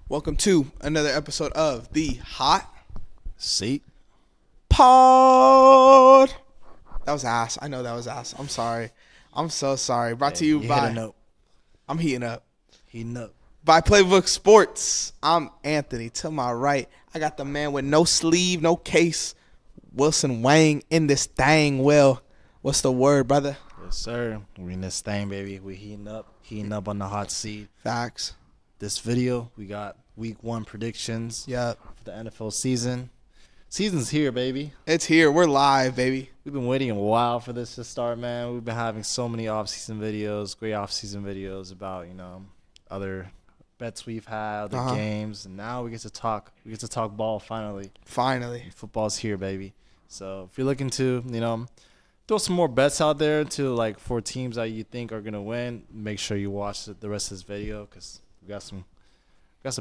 Welcome to another episode of the Hot See? Pod. That was ass. I know that was ass. I'm sorry. I'm so sorry. Brought to you by. Heating up. I'm heating up. Heating up. By Playbook Sports. I'm Anthony. To my right, I got the man with no sleeve, no case, Wilson Wang in this thing. Will, what's the word, brother? Yes, sir. We in this thing, baby. We heating up. Heating up on the hot seat. Facts. This video, we got week 1 predictions. Yep. For the NFL season. Season's here, baby. It's here. We're live, baby. We've been waiting a while for this to start, man. We've been having so many off-season videos, great off-season videos about, other bets we've had, other games, and now we get to talk. We get to talk ball finally. Finally. And football's here, baby. So if you're looking to, throw some more bets out there for teams that you think are gonna win, make sure you watch the rest of this video because we got some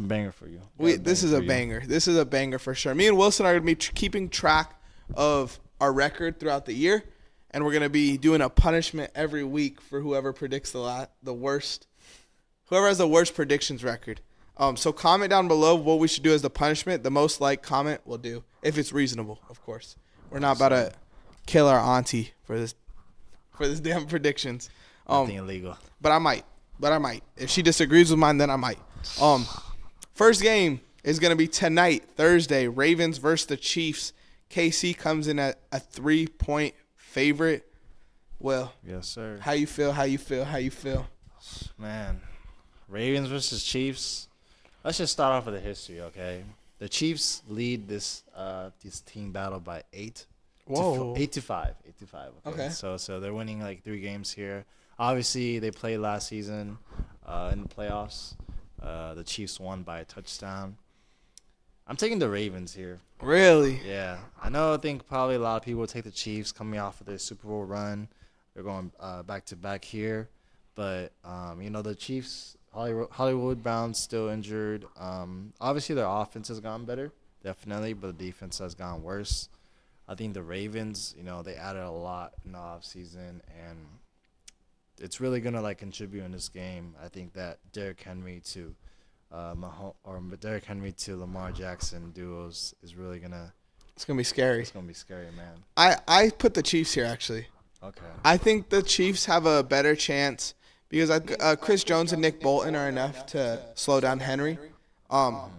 banger for you. This is a banger. This is a banger for sure. Me and Wilson are going to be keeping track of our record throughout the year, and we're going to be doing a punishment every week for whoever predicts the worst, whoever has the worst predictions record. So comment down below what we should do as the punishment. The most liked comment will do, if it's reasonable, of course. We're not about to kill our auntie for this damn predictions. Nothing illegal. But I might. If she disagrees with mine, then I might. First game is going to be tonight, Thursday, Ravens versus the Chiefs. KC comes in at a 3-point favorite. Well, yes, sir. How you feel? Man, Ravens versus Chiefs. Let's just start off with the history, okay? The Chiefs lead this team battle by 8. Whoa. 8-5. 8-5. Okay. So they're winning 3 games here. Obviously, they played last season in the playoffs. The Chiefs won by a touchdown. I'm taking the Ravens here. Really? Yeah. I think probably a lot of people will take the Chiefs coming off of their Super Bowl run. They're going back-to-back here. But, the Chiefs, Hollywood Brown's still injured. Obviously, their offense has gotten better, definitely, but the defense has gotten worse. I think the Ravens, they added a lot in the offseason, and it's really going to contribute in this game. I think that Derrick Henry to Lamar Jackson duos is really going to – It's going to be scary. It's going to be scary, man. I put the Chiefs here, actually. Okay. I think the Chiefs have a better chance because Chris Jones and Nick Bolton are enough to slow down Henry.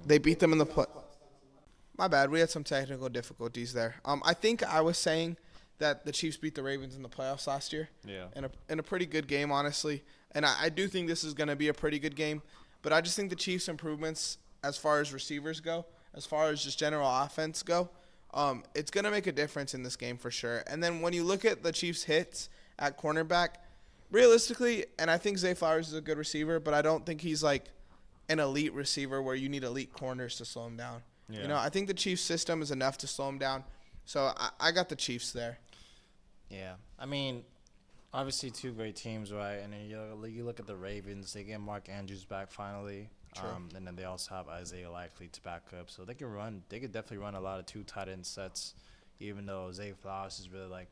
They beat them in the play. My bad. We had some technical difficulties there. I think I was saying that the Chiefs beat the Ravens in the playoffs last year. Yeah. In a pretty good game, honestly. And I do think this is going to be a pretty good game. But I just think the Chiefs' improvements as far as receivers go, as far as just general offense go, it's going to make a difference in this game for sure. And then when you look at the Chiefs' hits at cornerback, realistically, and I think Zay Flowers is a good receiver, but I don't think he's an elite receiver where you need elite corners to slow him down. Yeah. I think the Chiefs' system is enough to slow him down. So I got the Chiefs there. Yeah. I mean, obviously 2 great teams, right? And then you look at the Ravens. They get Mark Andrews back finally. True. And then they also have Isaiah Likely to back up. So they could definitely run a lot of 2 tight end sets, even though Zay Flowers is really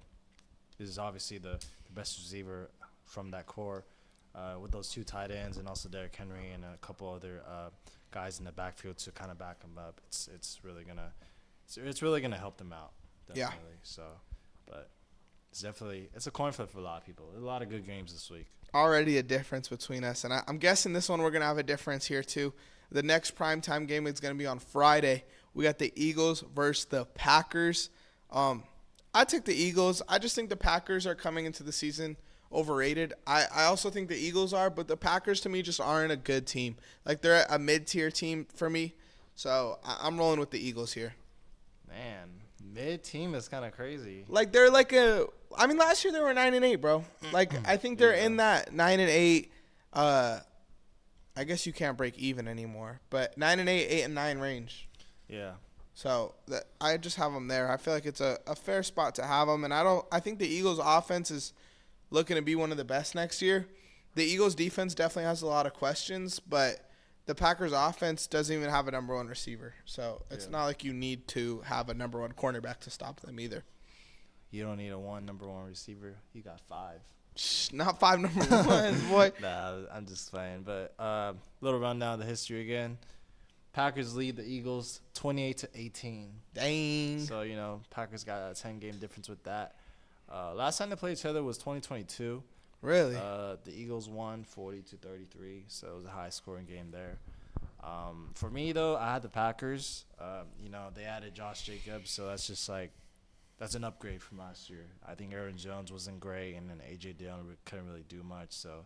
is obviously the best receiver from that core with those 2 tight ends and also Derrick Henry and a couple other guys in the backfield to kind of back him up. It's really gonna help them out. Definitely. Yeah. So, but it's a coin flip for a lot of people. There's a lot of good games this week. Already a difference between us. And I'm guessing this one we're going to have a difference here too. The next primetime game is going to be on Friday. We got the Eagles versus the Packers. I took the Eagles. I just think the Packers are coming into the season overrated. I also think the Eagles are, but the Packers to me just aren't a good team. They're a mid-tier team for me. So I'm rolling with the Eagles here. Man, mid-team is kind of crazy. They're last year they were 9-8, bro. I think they're in that 9-8. I guess you can't break even anymore, but 9-8, 8-9 range. Yeah. So I just have them there. I feel like it's a fair spot to have them, and I think the Eagles' offense is looking to be one of the best next year. The Eagles' defense definitely has a lot of questions, but the Packers' offense doesn't even have a number 1 receiver. So it's not like you need to have a number 1 cornerback to stop them either. You don't need a number 1 receiver. You got 5. Not 5 number 1s, boy. Nah, I'm just playing. But little rundown of the history again. Packers lead the Eagles 28-18. Dang. So, you know, Packers got a 10-game difference with that. Last time they played each other was 2022. Really? The Eagles won 40-33, so it was a high-scoring game there. For me, though, I had the Packers. You know, they added Josh Jacobs, so that's just like that's an upgrade from last year. I think Aaron Jones wasn't great, and then A.J. Dillon couldn't really do much. So,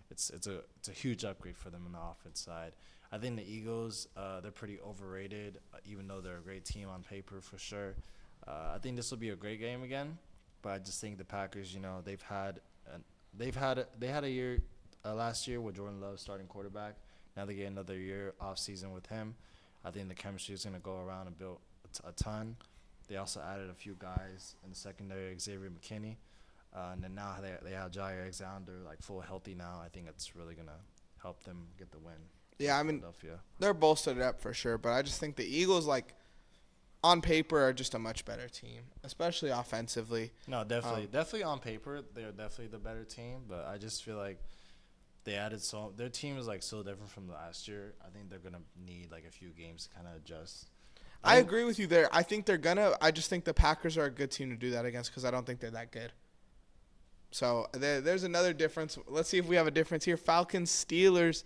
it's a huge upgrade for them on the offense side. I think the Eagles, they're pretty overrated, even though they're a great team on paper for sure. I think this will be a great game again, but I just think the Packers, you know, they had a year last year with Jordan Love starting quarterback. Now they get another year off season with him. I think the chemistry is going to go around and build a ton. They also added a few guys in the secondary, Xavier McKinney. And then now they have Jair Alexander, like, full healthy now. I think it's really going to help them get the win. Yeah, I mean, they're bolstered up for sure, but I just think the Eagles, like, on paper are just a much better team, especially offensively. No, definitely on paper they're definitely the better team, but I just feel like they added their team is like so different from last year. I think they're gonna need like a few games to kind of adjust. I agree with you there. I think they're gonna. I just think the Packers are a good team to do that against because I don't think they're that good. So there's another difference. Let's see if we have a difference here. Falcons, Steelers.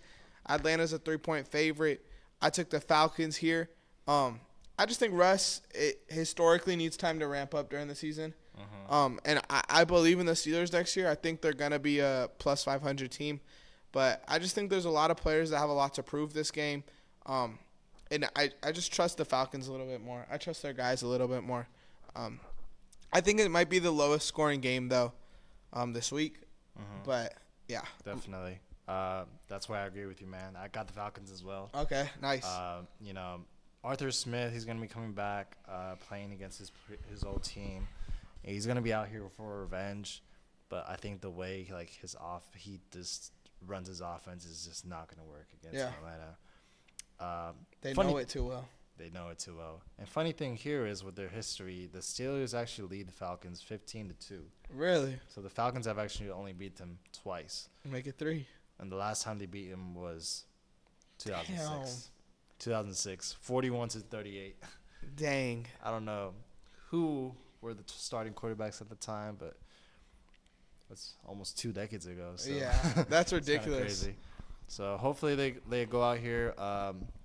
Atlanta's a 3-point favorite. I took the Falcons here. I just think Russ historically needs time to ramp up during the season. And I believe in the Steelers next year. I think they're going to be a plus 500 team. But I just think there's a lot of players that have a lot to prove this game. And I just trust the Falcons a little bit more. I trust their guys a little bit more. I think it might be the lowest scoring game, though, this week. But, yeah. Definitely. That's why I agree with you, man. I got the Falcons as well. Okay, nice. You know, Arthur Smith, he's going to be coming back, playing against his old team. He's going to be out here for revenge, but I think the way he just runs his offense is just not going to work against Atlanta. They know it too well. They know it too well. And funny thing here is with their history, the Steelers actually lead the Falcons 15-2. Really? So the Falcons have actually only beat them twice. Make it 3. And the last time they beat them was 2006. Damn. 2006, 41-38. Dang. I don't know who were the starting quarterbacks at the time, but that's almost 2 decades ago. So yeah, that's ridiculous. Crazy. So hopefully they go out here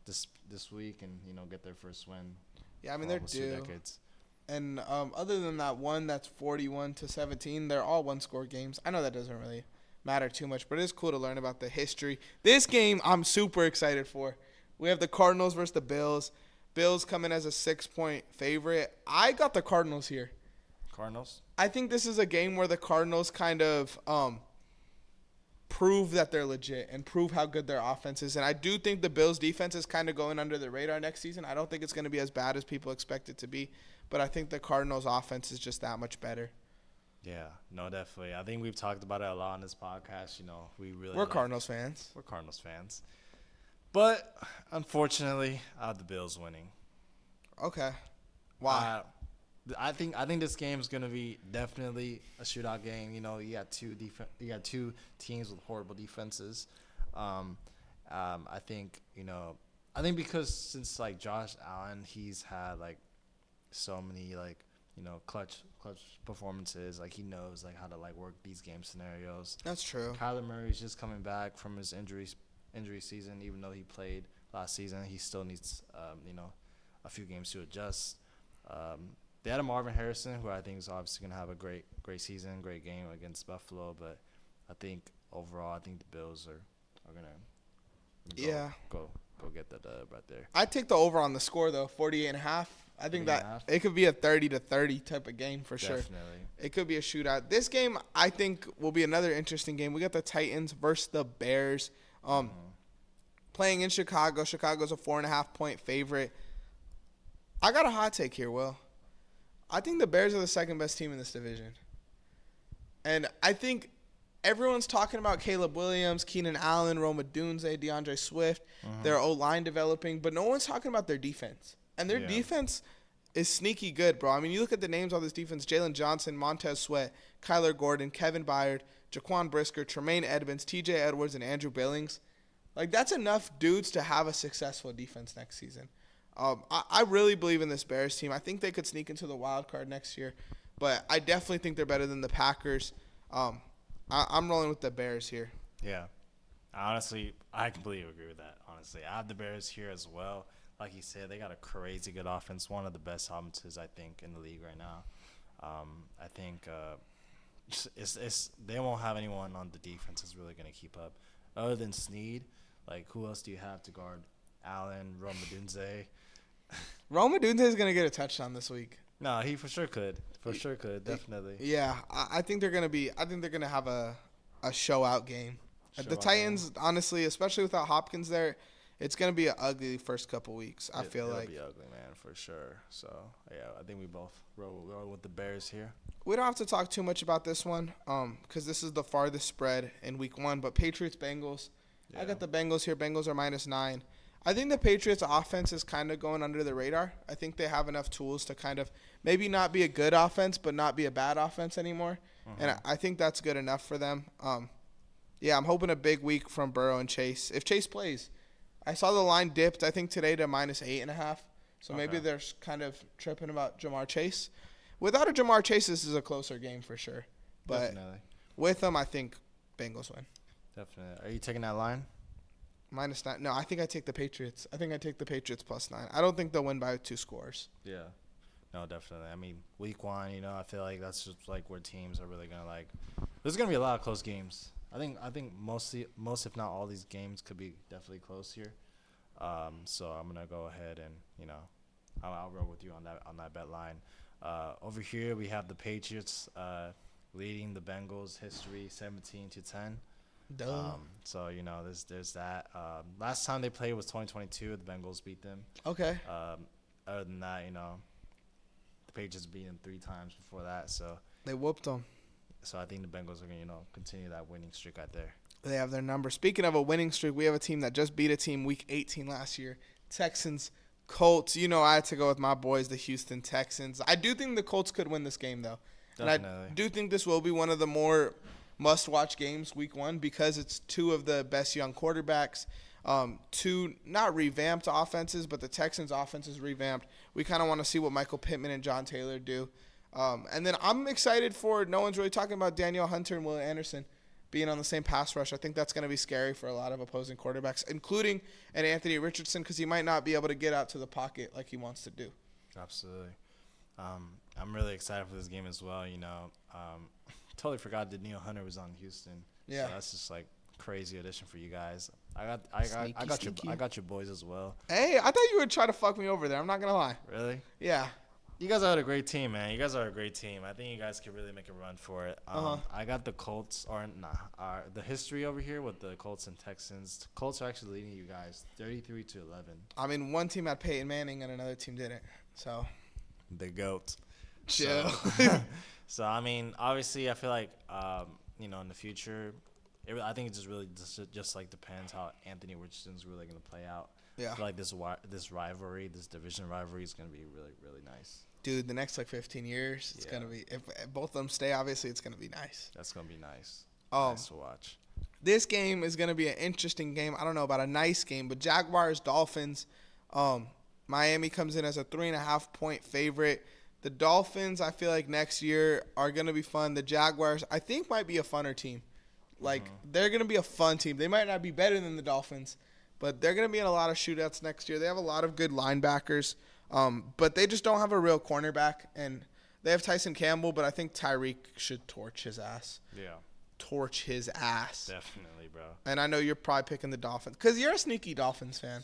this week and get their first win. Yeah, I mean they're due. 2 decades. And other than that one that's 41-17, they're all one-score games. I know that doesn't really matter too much, but it is cool to learn about the history. This game I'm super excited for. We have the Cardinals versus the Bills. Bills come in as a 6-point favorite. I got the Cardinals here. Cardinals? I think this is a game where the Cardinals kind of prove that they're legit and prove how good their offense is. And I do think the Bills' defense is kind of going under the radar next season. I don't think it's going to be as bad as people expect it to be. But I think the Cardinals' offense is just that much better. Yeah, no, definitely. I think we've talked about it a lot on this podcast. We're Cardinals fans. We're Cardinals fans. But, unfortunately, I have the Bills winning. Okay. Why? I think this game is going to be definitely a shootout game. You got two teams with horrible defenses. I think because since Josh Allen, he's had so many clutch performances. He knows how to work these game scenarios. That's true. Kyler Murray's just coming back from his injury season. Even though he played last season, he still needs a few games to adjust. They had a Marvin Harrison, who I think is obviously going to have a great season, great game against Buffalo. But I think overall, the Bills are going to go get that dub right there. I take the over on the score though, 48.5. I think that it could be a 30-30 type of game for sure. Definitely. It could be a shootout. This game I think will be another interesting game. We got the Titans versus the Bears. Playing in Chicago. Chicago's a 4.5-point favorite. I got a hot take here, Will. I think the Bears are the second best team in this division. And I think everyone's talking about Caleb Williams, Keenan Allen, Rome Odunze, DeAndre Swift, their O-line developing, but no one's talking about their defense. And their defense is sneaky good, bro. I mean, you look at the names on this defense: Jalen Johnson, Montez Sweat, Kyler Gordon, Kevin Byard, Jaquan Brisker, Tremaine Edmonds, TJ Edwards, and Andrew Billings. Like, that's enough dudes to have a successful defense next season. I really believe in this Bears team. I think they could sneak into the wild card next year, but I definitely think they're better than the Packers. I'm rolling with the Bears here. Yeah. Honestly, I completely agree with that. Honestly, I have the Bears here as well. Like you said, they got a crazy good offense, one of the best offenses I think in the league right now. I think it's they won't have anyone on the defense that's really going to keep up, other than Snead. Like, who else do you have to guard Allen, Romadunze? Roma Dunze is going to get a touchdown this week. No, he for sure could. For sure could, definitely. Yeah, I think they're going to have a show out game. The Titans, honestly, especially without Hopkins there, it's going to be an ugly first couple weeks, I feel like. It'll be ugly, man, for sure. So, yeah, I think we both roll with the Bears here. We don't have to talk too much about this one because this is the farthest spread in week 1. But Patriots-Bengals, I got the Bengals here. Bengals are -9. I think the Patriots' offense is kind of going under the radar. I think they have enough tools to kind of maybe not be a good offense but not be a bad offense anymore. And I think that's good enough for them. Yeah, I'm hoping a big week from Burrow and Chase. If Chase plays, I saw the line dipped, I think, today to -8.5. So maybe they're kind of tripping about Jamar Chase. Without a Jamar Chase, this is a closer game for sure. But Definitely. with them, I think Bengals win. Definitely. Are you taking that line? -9. No, I think I take the Patriots. I think I take the Patriots +9. I don't think they'll win by 2 scores. Yeah. No, definitely. I mean, week 1, I feel like that's just like where teams are really gonna like. There's gonna be a lot of close games. I think most if not all these games could be definitely close here. So I'm gonna go ahead and I'll roll with you on that bet line. Over here we have the Patriots leading the Bengals history 17-10. So there's that. Last time they played was 2022. The Bengals beat them. Okay. Other than that, the Patriots beat them 3 times before that. So They whooped them. I think the Bengals are gonna continue that winning streak right there. They have their number. Speaking of a winning streak, we have a team that just beat a team week 18 last year. Texans, Colts. I had to go with my boys, the Houston Texans. I do think the Colts could win this game, though. Definitely. And I do think this will be one of the more must-watch games week 1 because it's 2 of the best young quarterbacks. 2 not revamped offenses, but the Texans' offense is revamped. We kind of want to see what Michael Pittman and John Taylor do. And then I'm excited for, no one's really talking about Danielle Hunter and Will Anderson being on the same pass rush. I think that's going to be scary for a lot of opposing quarterbacks, including an Anthony Richardson, because he might not be able to get out to the pocket like he wants to do. Absolutely. I'm really excited for this game as well. Totally forgot that Danielle Hunter was on Houston. Yeah. So that's just like crazy addition for you guys. I got your boys as well. Hey, I thought you would try to fuck me over there. I'm not going to lie. Really? Yeah. You guys are a great team, man. You guys are a great team. I think you guys could really make a run for it. I got the Colts, the history over here with the Colts and Texans. The Colts are actually leading you guys 33-11. I mean, one team had Peyton Manning and another team didn't. So, the GOAT. chill. So I mean, obviously, I feel like in the future, I think it just really just like depends how Anthony Richardson's really going to play out. Yeah. I feel like this rivalry, this division rivalry, is going to be really, really nice. Dude, the next 15 years, it's going to be, if both of them stay, obviously, it's going to be nice. That's going to be nice. Nice to watch. This game is going to be an interesting game. I don't know about a nice game, but Jaguars, Dolphins. Miami comes in as a 3.5-point favorite. The Dolphins, I feel like next year are going to be fun. The Jaguars, I think, might be a funner team. They're going to be a fun team. They might not be better than the Dolphins, but they're going to be in a lot of shootouts next year. They have a lot of good linebackers, but they just don't have a real cornerback. And they have Tyson Campbell, but I think Tyreek should torch his ass. Yeah. Torch his ass. Definitely, bro. And I know you're probably picking the Dolphins because you're a sneaky Dolphins fan.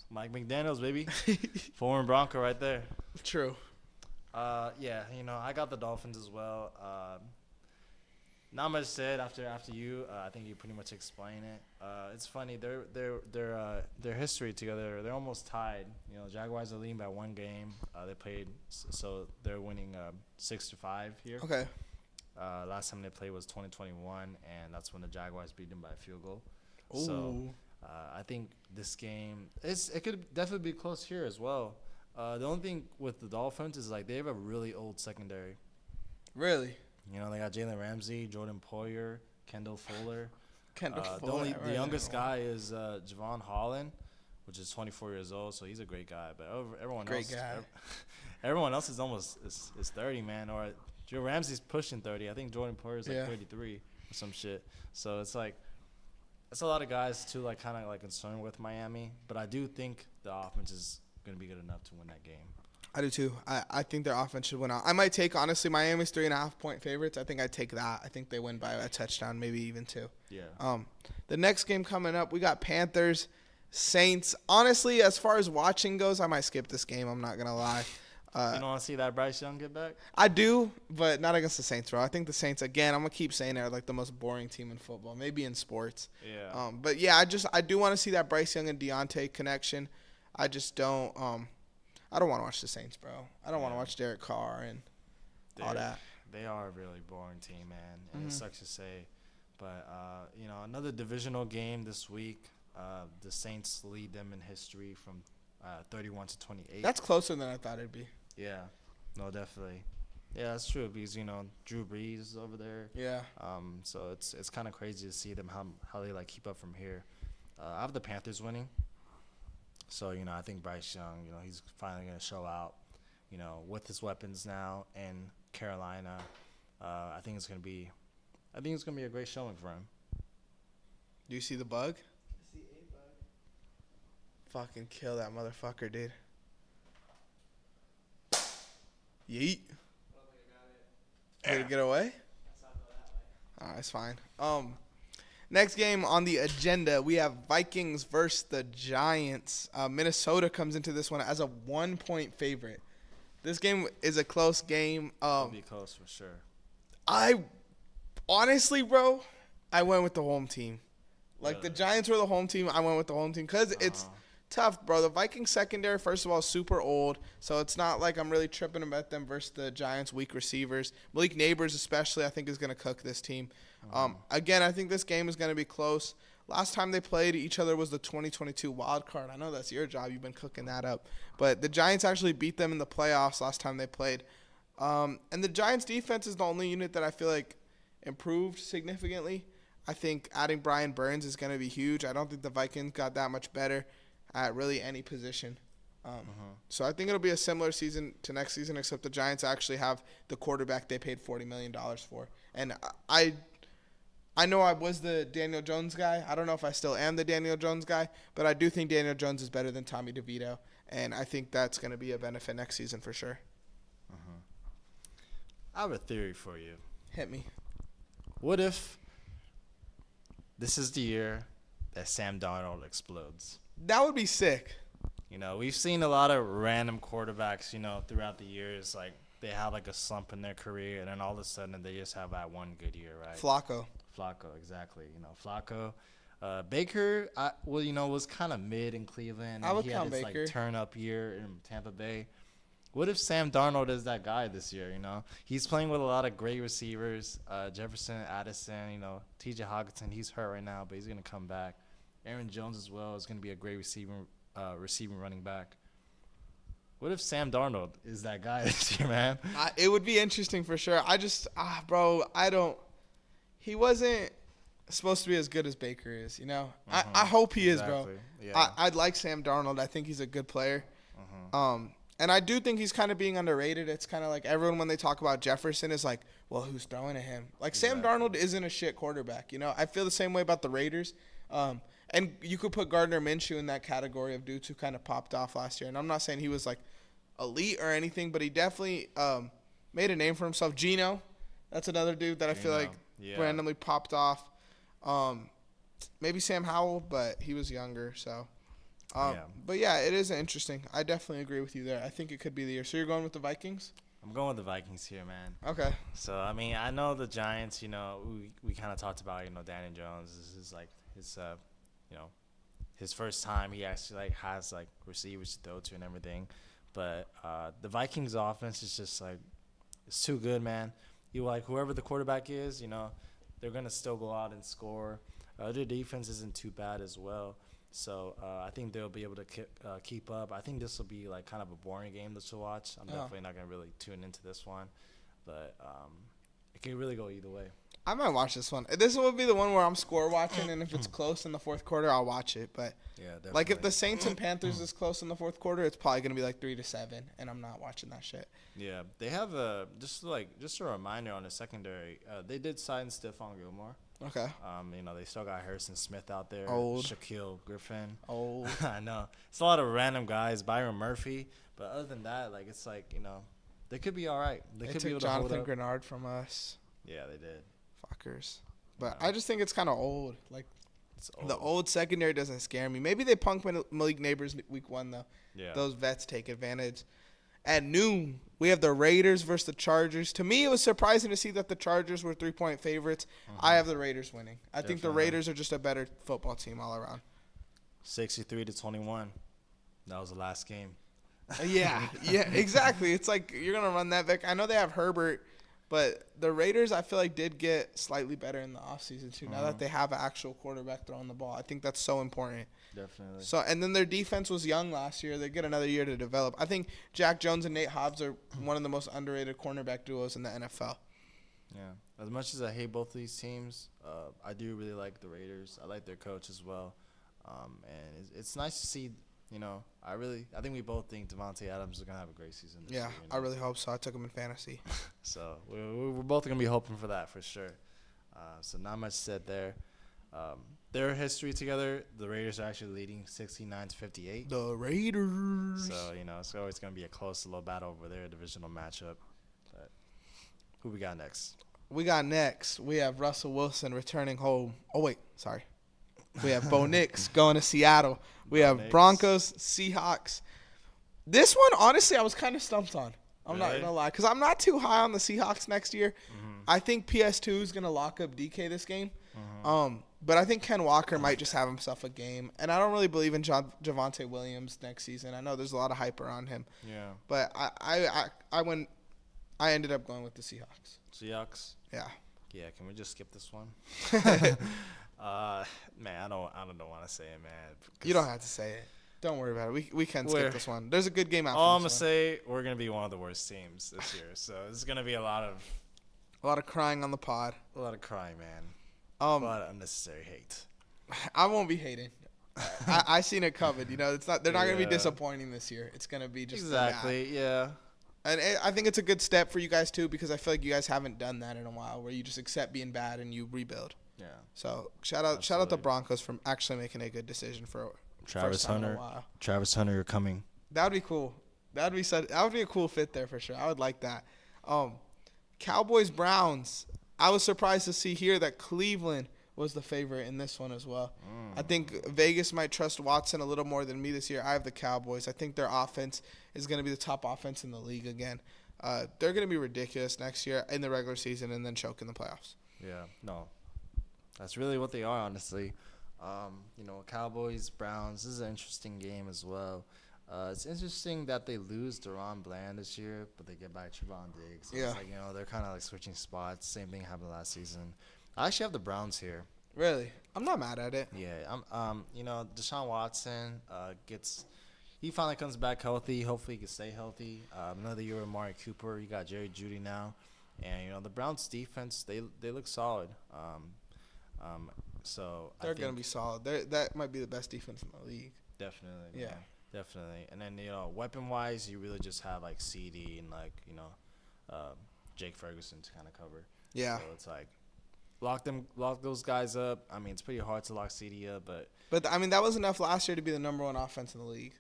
Mike McDaniels, baby. Former Bronco right there. True. Yeah, I got the Dolphins as well. Not much said after you. I think you pretty much explained it. It's funny. Their history together. They're almost tied. Jaguars are leading by 1 game. They played, so they're winning 6-5 here. Okay. Last time they played was 2021, and that's when the Jaguars beat them by a field goal. Ooh. So I think this game it could definitely be close here as well. The only thing with the Dolphins is they have a really old secondary. Really? They got Jalen Ramsey, Jordan Poyer, Kendall Fuller. Kendall The youngest guy is Javon Holland, which is 24 years old, so he's a great guy. But everyone else is almost is 30, man. Or Joe Ramsey's pushing 30. I think Jordan Poyer's like 33 or some shit. So it's like that's a lot of guys to like kind of like concerned with Miami. But I do think the offense is gonna be good enough to win that game. I do too. I think their offense should win out. I might take, honestly, Miami's 3.5-point favorites. I think I'd take that. I think they win by a touchdown, maybe even 2. Yeah. The next game coming up, we got Panthers, Saints. Honestly, as far as watching goes, I might skip this game. I'm not going to lie. You don't want to see that Bryce Young get back? I do, but not against the Saints, bro. I think the Saints, again, I'm going to keep saying they're like the most boring team in football, maybe in sports. Yeah. But, yeah, I do want to see that Bryce Young and Deontay connection. I just don't I don't want to watch the Saints, bro. I don't want to watch Derek Carr and all that. They are a really boring team, man. And it sucks to say. But, another divisional game this week. The Saints lead them in history from 31 to 28. That's closer than I thought it'd be. Yeah. No, definitely. Yeah, that's true because, Drew Brees is over there. Yeah. So it's kind of crazy to see them how they, like, keep up from here. I have the Panthers winning. So, I think Bryce Young, he's finally going to show out, with his weapons now in Carolina. I think it's going to be a great showing for him. Do you see the bug? I see a bug. Fucking kill that motherfucker, dude. Yeet. Did it get away? Alright, it's fine. Next game on the agenda, we have Vikings versus the Giants. Minnesota comes into this one as a 1-point favorite. This game is a close game. It'll be close for sure. I honestly, bro, I went with the home team. Like, the Giants were the home team. I went with the home team because it's tough, bro. The Vikings secondary, first of all, is super old, so it's not like I'm really tripping about them versus the Giants' weak receivers. Malik Neighbors especially, I think, is going to cook this team. Again, I think this game is going to be close. Last time they played each other was the 2022 wild card. I know that's your job. You've been cooking that up. But the Giants actually beat them in the playoffs last time they played. And the Giants' defense is the only unit that I feel like improved significantly. I think adding Brian Burns is going to be huge. I don't think the Vikings got that much better at really any position. So I think it'll be a similar season to next season, except the Giants actually have the quarterback they paid $40 million for. And I know I was the Daniel Jones guy. I don't know if I still am the Daniel Jones guy, but I do think Daniel Jones is better than Tommy DeVito, and I think that's going to be a benefit next season for sure. I have a theory for you. Hit me. What if this is the year that Sam Darnold explodes? That would be sick. We've seen a lot of random quarterbacks, throughout the years. Like, they have, like, a slump in their career, and then all of a sudden they just have that one good year, right? Flacco, exactly. Flacco. Baker, was kind of mid in Cleveland. I would he count had his, Baker. like, turn-up year in Tampa Bay. What if Sam Darnold is that guy this year, He's playing with a lot of great receivers. Jefferson, Addison, T.J. Hockenson, he's hurt right now, but he's going to come back. Aaron Jones as well is going to be a great receiving running back. What if Sam Darnold is that guy this year, man? It would be interesting for sure. Bro, he wasn't supposed to be as good as Baker is, I hope he is, bro. Yeah. I'd like Sam Darnold. I think he's a good player. And I do think he's kind of being underrated. It's kind of like everyone, when they talk about Jefferson, is like, well, who's throwing at him? Like, Sam Darnold isn't a shit quarterback, I feel the same way about the Raiders. And you could put Gardner Minshew in that category of dudes who kind of popped off last year. And I'm not saying he was, like, elite or anything, but he definitely made a name for himself. Geno, that's another dude that I feel like randomly popped off. Maybe Sam Howell, but he was younger, so. But, yeah, it is interesting. I definitely agree with you there. I think it could be the year. So you're going with the Vikings? I'm going with the Vikings here, man. Okay. So, I mean, I know the Giants, we kind of talked about, Daniel Jones. This is, like, his first time he actually, like, has, like, receivers to throw to and everything. But the Vikings offense is just, like, it's too good, man. Whoever the quarterback is, they're going to still go out and score. Their defense isn't too bad as well. So I think they'll be able to keep up. I think this will be, like, kind of a boring game to watch. I'm definitely not going to really tune into this one. But it can really go either way. I might watch this one. This will be the one where I'm score watching, and if it's close in the fourth quarter, I'll watch it. But Yeah, definitely. like if the Saints and Panthers is close in the fourth quarter, it's probably gonna be like 3-7, and I'm not watching that shit. Yeah, they have just a reminder on the secondary. They did sign Stephon Gilmore. Okay. They still got Harrison Smith out there. Old. Shaquille Griffin. Old. I know. It's a lot of random guys. Byron Murphy. But other than that, it's like, they could be all right. They could be able took to hold Jonathan up. Grenard from us. Yeah, they did. Fuckers. But Yeah. I just think it's kind of old. Like, It's old. the old secondary doesn't scare me. Maybe they punked Malik Neighbors week 1, though. Yeah. Those vets take advantage. At noon, we have the Raiders versus the Chargers. To me, it was surprising to see that the Chargers were 3-point favorites. I have the Raiders winning. I think the Definitely. Raiders are just a better football team all around. 63-21. That was the last game. Yeah, exactly. It's like you're going to run that back. I know they have Herbert, but the Raiders, I feel like, did get slightly better in the offseason, too, now that they have an actual quarterback throwing the ball. I think that's so important. Definitely. So, and then their defense was young last year. They get another year to develop. I think Jack Jones and Nate Hobbs are one of the most underrated cornerback duos in the NFL. Yeah. As much as I hate both of these teams, I do really like the Raiders. I like their coach as well. And it's nice to see, I think we both think Devontae Adams is going to have a great season this year. I really hope so. I took him in fantasy. So we're both going to be hoping for that for sure. So not much said there. Their history together, the Raiders are actually leading 69-58. The Raiders. So, it's always going to be a close little battle over their divisional matchup. But who we got next? We have Russell Wilson returning home. Oh, wait. Sorry. We have Bo Nix going to Seattle. We have Nix. Broncos, Seahawks. This one, honestly, I was kind of stumped on. I'm not Really? going to lie. Because I'm not too high on the Seahawks next year. I think PS2 is going to lock up DK this game. But I think Ken Walker might just have himself a game. And I don't really believe in Javonte Williams next season. I know there's a lot of hype around him. Yeah. But I ended up going with the Seahawks. Seahawks? Yeah. Yeah, can we just skip this one? Man, I don't want to say it, man. You don't have to say it. Don't worry about it. We can Where- skip this one. There's a good game after All I'm this going to one. say, we're going to be one of the worst teams this year. So it's going to be a lot of A lot of crying on the pod. crying, man. A Um, lot of unnecessary hate. I won't be hating. I seen it coming. It's not. They're not gonna be Yeah. disappointing this year. It's gonna be just Exactly, yeah. And I think it's a good step for you guys too, because I feel like you guys haven't done that in a while, where you just accept being bad and you rebuild. Yeah. So shout out the Absolutely. Broncos for actually making a good decision for Travis first time in a Hunter. while. Travis Hunter, you're coming. That would be cool. That would be a cool fit there for sure. I would like that. Cowboys Browns. I was surprised to see here that Cleveland was the favorite in this one as well. I think Vegas might trust Watson a little more than me this year. I have the Cowboys. I think their offense is going to be the top offense in the league again. They're going to be ridiculous next year in the regular season and then choke in the playoffs. Yeah, no. That's really what they are, honestly. Cowboys, Browns, this is an interesting game as well. It's interesting that they lose Deron Bland this year, but they get back Trevon Diggs. So Yeah. It's like, they're kind of like switching spots. Same thing happened last season. I actually have the Browns here. Really? I'm not mad at it. Yeah, Deshaun Watson he finally comes back healthy. Hopefully he can stay healthy. Another year with Amari Cooper. You got Jerry Jeudy now. And, the Browns defense, they look solid. So They're I going to think be solid. That might be the best defense in the league. definitely. Yeah. Man, definitely. And then, weapon-wise, you really just have, CD and, Jake Ferguson to kind of cover. Yeah. So it's like, lock those guys up. I mean, it's pretty hard to lock CD up, but that was enough last year to be the number one offense in the league.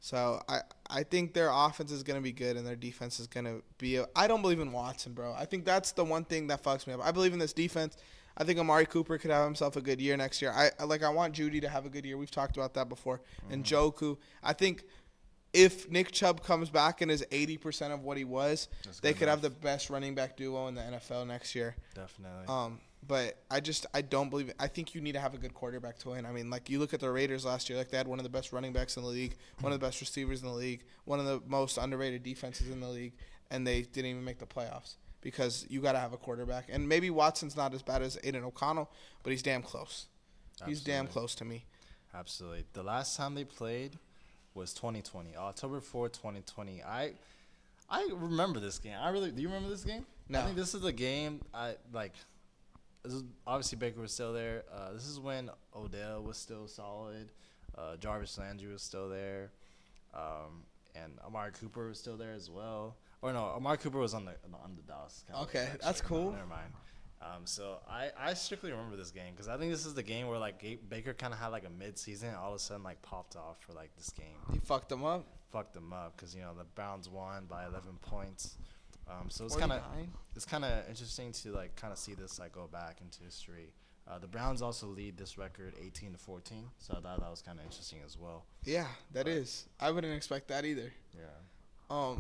So I think their offense is going to be good and their defense is going to be I don't believe in Watson, bro. I think that's the one thing that fucks me up. I believe in this defense. I think Amari Cooper could have himself a good year next year. I want Judy to have a good year. We've talked about that before. And Joku. I think if Nick Chubb comes back and is 80% of what he was, they could have the best running back duo in the NFL next year. definitely. But I don't believe it. I think you need to have a good quarterback to win. I mean, you look at the Raiders last year, they had one of the best running backs in the league, one of the best receivers in the league, one of the most underrated defenses in the league, and they didn't even make the playoffs because you got to have a quarterback. And maybe Watson's not as bad as Aiden O'Connell, but he's damn close. He's damn close to me. Absolutely. The last time they played was 2020, October 4th, 2020. I remember this game. Do you remember this game? No. I think this is the game obviously Baker was still there. This is when Odell was still solid. Jarvis Landry was still there. And Amari Cooper was still there as well. Or no, Amari Cooper was on the Dallas Cowboys. Okay, actually. that's cool. Never mind. So I strictly remember this game because I think this is the game where like Baker kind of had like a mid-season, all of a sudden like popped off for like this game. He fucked them up. Fucked them up because the Browns won by 11 points. So it's 49? kind of interesting to like kind of see this like go back into history. The Browns also lead this record 18-14, so I thought that was kind of interesting as well. Yeah, that is. I wouldn't expect that either. Yeah.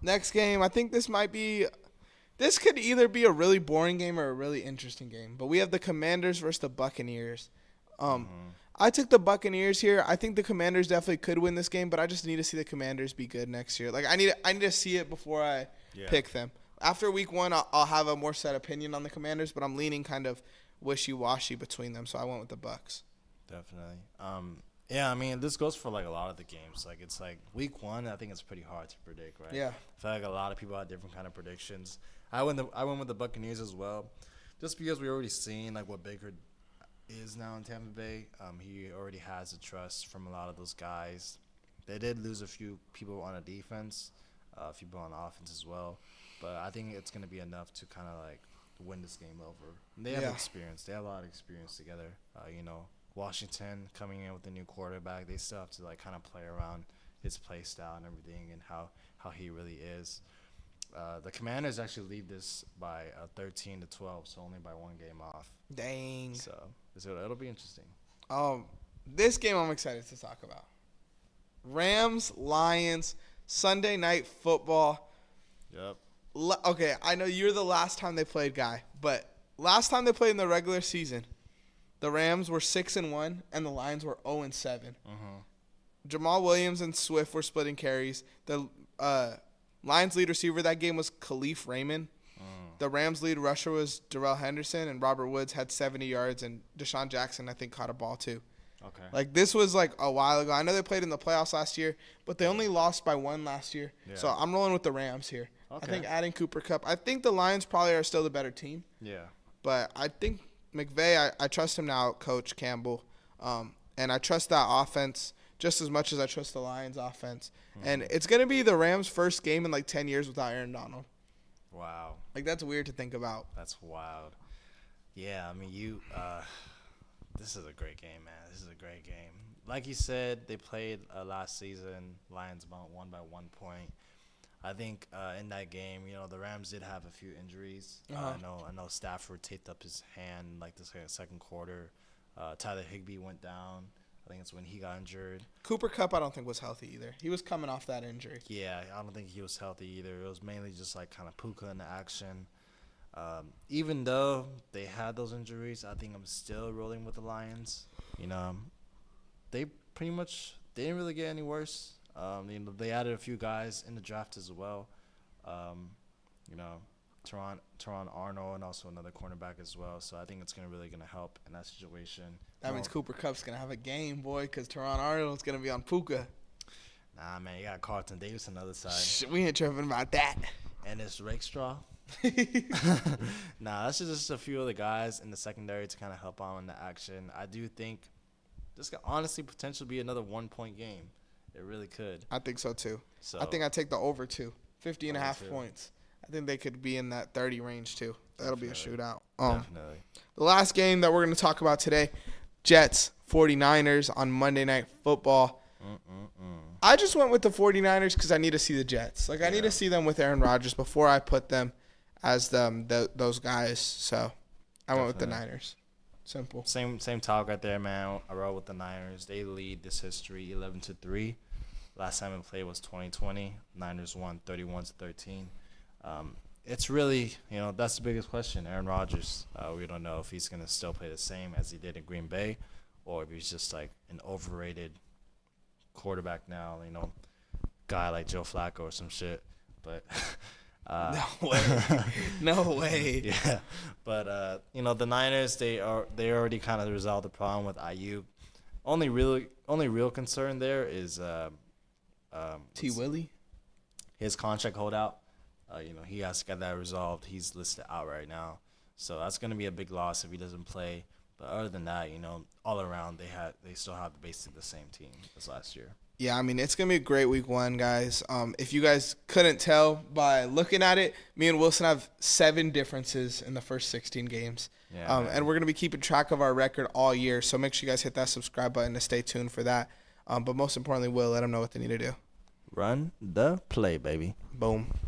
Next game, I think this could either be a really boring game or a really interesting game. But we have the Commanders versus the Buccaneers. I took the Buccaneers here. I think the Commanders definitely could win this game, but I just need to see the Commanders be good next year. Like I need to see it before I pick them. After week 1, I'll have a more set opinion on the Commanders, but I'm leaning kind of wishy-washy between them, so I went with the Bucs. Definitely. Yeah, I mean, this goes for like a lot of the games. Like it's like week 1, I think it's pretty hard to predict, right? Yeah. I feel like a lot of people have different kind of predictions. I went with the Buccaneers as well, just because we already seen like what Baker is now in Tampa Bay. He already has the trust from a lot of those guys. They did lose a few people on the defense, a few people on offense as well, but I think it's going to be enough to kind of like win this game over. And they have experience. They have a lot of experience together. Washington coming in with a new quarterback, they still have to like kind of play around his play style and everything and how he really is. The Commanders actually lead this by 13-12, so only by 1 game off. Dang. So it'll be interesting. This game I'm excited to talk about. Rams, Lions, Sunday Night Football. Yep. Okay, I know you're the last time they played, Guy, but last time they played in the regular season, the Rams were 6-1 and the Lions were 0-7. Jamal Williams and Swift were splitting carries. The Lions lead receiver that game was Khalif Raymond. The Rams lead rusher was Darrell Henderson, and Robert Woods had 70 yards, and Deshaun Jackson, I think, caught a ball too. Okay. Like, this was like a while ago. I know they played in the playoffs last year, but they only lost by 1 last year. Yeah. So I'm rolling with the Rams here. Okay. I think adding Cooper Kupp. I think the Lions probably are still the better team. Yeah. But I think McVay, I trust him now, Coach Campbell. And I trust that offense just as much as I trust the Lions offense. And it's going to be the Rams' first game in like 10 years without Aaron Donald. Wow. Like, that's weird to think about. That's wild. Yeah, I mean, this is a great game, man. This is a great game. Like you said, they played last season. Lions won by 1 point. I think in that game, the Rams did have a few injuries. I know Stafford taped up his hand like the second quarter. Tyler Higbee went down. I think it's when he got injured. Cooper Kupp, I don't think was healthy either. He was coming off that injury. Yeah, I don't think he was healthy either. It was mainly just like kind of Puka in the action. Even though they had those injuries, I think I'm still rolling with the Lions. They pretty much they didn't really get any worse. They added a few guys in the draft as well. Teron Arnold and also another cornerback as well. So I think it's really gonna help in that situation. That means Cooper Kupp's gonna have a game, boy, because Teron Arnold's gonna be on Puka. Nah, man, you got Carlton Davis on the other side. We ain't tripping about that. And it's Rakestraw. Nah, that's just a few of the guys in the secondary to kind of help out in the action. I do think this could honestly potentially be another 1 point game. It really could. I think so too. I think I take the over 50 and a half points. I think they could be in that 30 range too. That'll be a shootout. Definitely. The last game that we're going to talk about today, Jets 49ers on Monday Night Football. I just went with the 49ers because I need to see the Jets. Like, I need to see them with Aaron Rodgers before I put them as those guys. So I went with the Niners. Simple. Same talk right there, man. I roll with the Niners. They lead this history 11-3. Last time we played was 2020. Niners won 31-13. It's really, that's the biggest question. Aaron Rodgers, we don't know if he's going to still play the same as he did in Green Bay or if he's just like an overrated quarterback now, guy like Joe Flacco or some shit. But no way. Yeah. But the Niners, they already kind of resolved the problem with Ayuk. Only real concern there is T. Willie, his contract holdout. He has to get that resolved. He's listed out right now. So that's going to be a big loss if he doesn't play. But other than that, all around they still have basically the same team as last year. Yeah, I mean, it's going to be a great week 1, guys. If you guys couldn't tell by looking at it, me and Wilson have 7 differences in the first 16 games. Yeah, and we're going to be keeping track of our record all year. So make sure you guys hit that subscribe button to stay tuned for that. But most importantly, Will, let them know what they need to do. Run the play, baby. Boom.